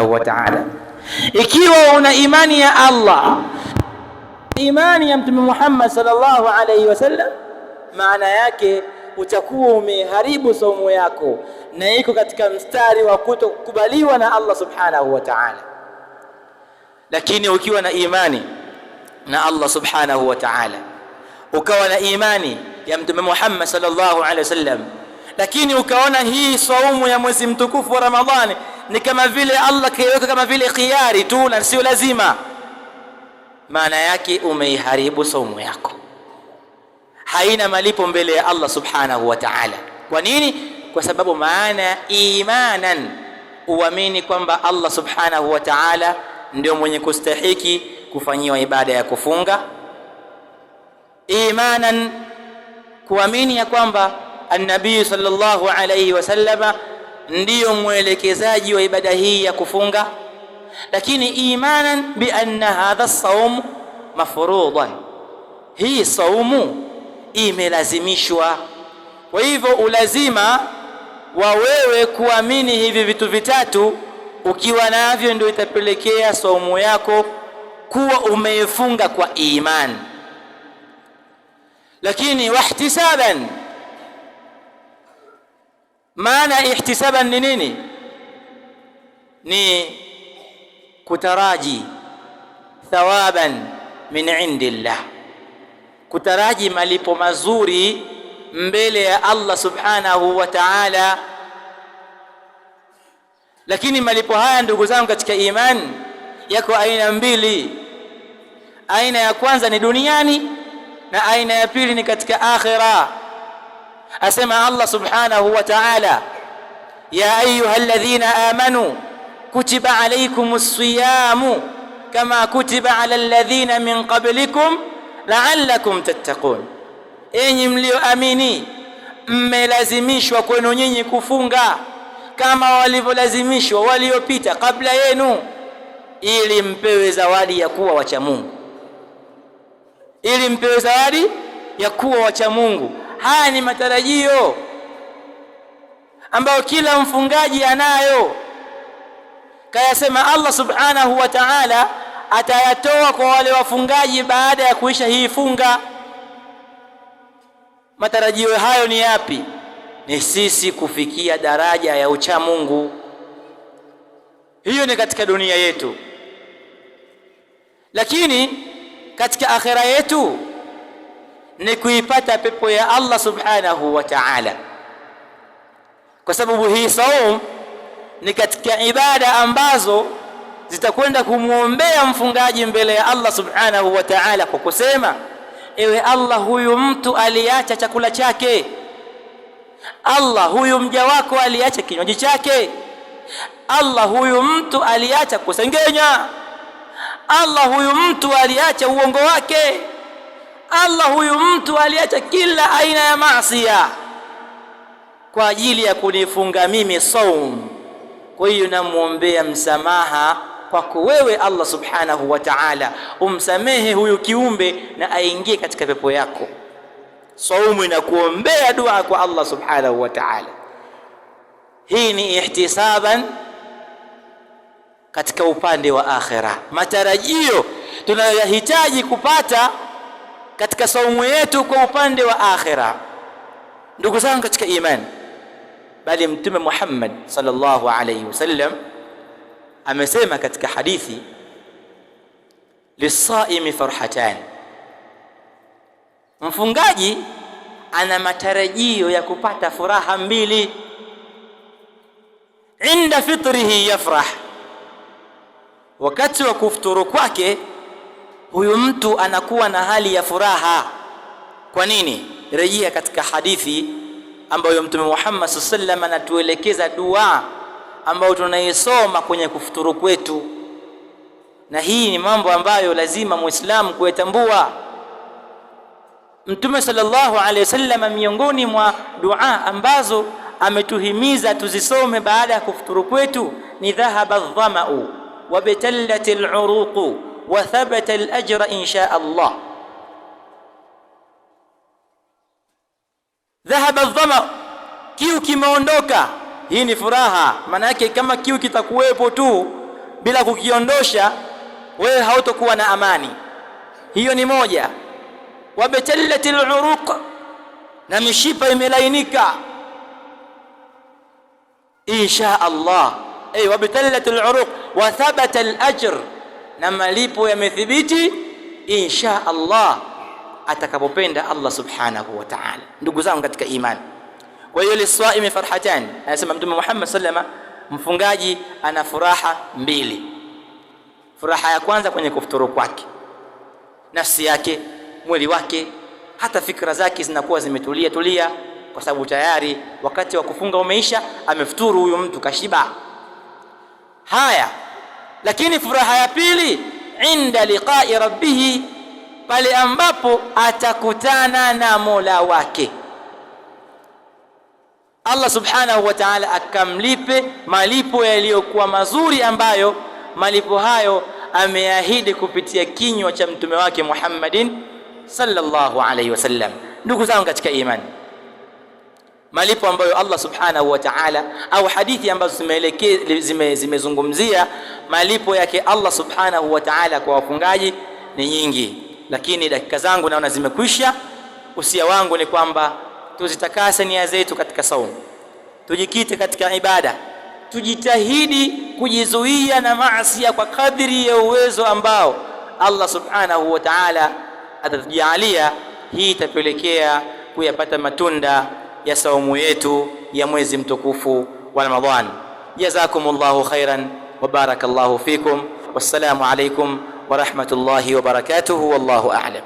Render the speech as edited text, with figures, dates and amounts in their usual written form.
wa ta'ala. Ikiwa una imani ya Allah, imani ya Mtume Muhammad sallallahu alayhi wasallam, maana yake utakuwa umeharibu saumu yako na iko katika mstari wa kutokubaliwa na Allah subhanahu wa ta'ala. Lakini ukiwa na imani na Allah subhanahu wa ta'ala, ukawa na imani ya Mtume Muhammad sallallahu alayhi wasallam, lakini ukaona hii saumu ya mwezi mtukufu wa Ramadhani ni kama vile Allah kaiweka kama vile khiari tu na sio lazima, maana yake umeiharibu saumu yako, haina malipo mbele ya Allah subhanahu wa ta'ala. Kwa nini? Kwa sababu maana imanan, uamini kwamba Allah subhanahu wa ta'ala ndio mwenye kustahiki kufanyiwa ibada ya kufunga. Imanan, kuamini ya kwamba an-nabii sallallahu alayhi wasallama ndiyo mwelekezaji wa ibada hii ya kufunga. Lakini imanan bi anna hadha as-sawm mafruḍan, hii saumu imelazimishwa. Kwa hivyo ulazima wa wewe kuamini hivi vitu vitatu, ukiwa navyo ndio itapelekea saumu yako kuwa umeifunga kwa imani. Lakini wahtisaban, maana ihtisaban ni nini? Ni kutaraji thawaban min indillah, kutaraji malipo mazuri mbele ya Allah subhanahu wa ta'ala. Lakini malipo haya ndugu zangu katika imani yako aina mbili. Aina ya kwanza ni duniani na aina ya pili ni katika akhira. Asema Allah subhanahu wa ta'ala, ya ayyuhalladhina amanu kutiba alaykumus siyamu kama kutiba ala alladhina min qablikum la'allakum tattaqun, enyi mlioamini mmelazimishwa kwenu nyinyi kufunga kama walivyolazimishwa waliopita kabla yenu, ili mpewe zawadi ya kuwa wacha Mungu, ili mpewe zawadi ya kuwa wacha Mungu. Haya ni matarajio ambayo kila mfungaji anayo. Kayasema Allah subhanahu wa ta'ala atayatoa kwa wale wafungaji baada ya kuisha hii funga. Matarajio hayo ni yapi? Ni sisi kufikia daraja ya ucha Mungu. Hiyo ni katika dunia yetu. Lakini katika akhira yetu ni kuipata pepo ya Allah subhanahu wa ta'ala, kwa sababu hii saum ni katika ibada ambazo zitakwenda kumwombea mfungaji mbele ya Allah subhanahu wa ta'ala kwa kusema, ewe Allah, huyu mtu aliacha chakula chake, Allah, huyu mja wako aliacha kinywaji chake, Allah, huyu mtu aliacha kusengenya, Allah, huyu mtu aliacha uongo wake, Allah, huyu mtu aliacha kila aina ya maasi kwa ajili ya kunifunga mimi saum. Kwa hiyo namuombea msamaha kwako wewe Allah subhanahu wa ta'ala, umsamehe huyu kiumbe na aingie katika pepo yako. Saumu inakuombea dua kwa Allah subhanahu wa ta'ala. Hii ni ihtisaban katika upande wa akhira, matarajio tunayohitaji kupata katika saumu yetu kwa upande wa akhira. Ndugu zangu katika imani, bali Mtume Muhammad sallallahu alayhi wasallam amesema katika hadithi, lisaimi farhatan, mfungaji ana matarajio ya kupata furaha mbili. Inda fitrihi yafrah, wakati wa kufuturu kwake huyu mtu anakuwa na hali ya furaha. Kwa nini? Rejea katika hadithi ambayo Mtume Muhammad sallallahu alaihi wasallam anatuelekeza dua ambayo tunaisoma kwenye kufuturu kwetu, na hii ni mambo ambayo lazima Muislamu kuyatambua. Mtume sallallahu alaihi wasallam, miongoni mwa dua ambazo ametuhimiza tuzisome baada ya kufuturu kwetu ni dhahaba adh-dhama'u wa batallat al-uruq wa thabata al-ajra insha Allah. Dhahaba adh-dhama, kiu kimeondoka. Hii ni furaha. Maana yake kama kiu kitakuwepo tu bila kukiondosha wewe hautokuwa na amani. Hiyo ni moja. Wabtallatil uruq, na mishipa imelainika insha Allah. Wabtallatil uruq wa thabata al-ajr, na malipo yamethibiti insha Allah atakapopenda Allah subhanahu wa ta'ala. Ndugu zangu katika imani, kwa hiyo liswaimi farhatan, anasema Mtume Muhammad sallama, mfungaji ana furaha mbili. Furaha ya kwanza kwenye kufuturu kwake, nafsi yake, mwili wake, hata fikra zake zinakuwa zimetulia, kwa sababu tayari wakati wa kufunga umeisha, amefuturu huyu mtu, kashiba. Haya, lakini furaha ya pili, inda liqa'i rabbih, pale ambapo atakutana na Mola wake, Allah subhanahu wa ta'ala akamlipe malipo yaliyokuwa mazuri, ambayo malipo hayo ameahidi kupitia kinywa cha mtume wake Muhammadin sallallahu alayhi wasallam. Ndugu zangu katika imani, malipo ambayo Allah subhanahu wa ta'ala, au hadithi ambazo zimezungumzia malipo yake Allah subhanahu wa ta'ala kwa wafungaji ni nyingi, lakini dakika zangu naona zimekwisha. Usia wangu ni kwamba tuzitakase nia zetu katika saumu, tujikite katika ibada, tujitahidi kujizuia na maasi kwa kadri ya uwezo ambao Allah subhanahu wa ta'ala atatujalia. Hii itapelekea kuyapata matunda ya saumu yetu ya mwezi mtukufu wa Ramadhan. Jazakumullahu khairan wa barakallahu fikum. Wassalamu alaykum wa rahmatullahi wa barakatuhu. Wallahu a'lam.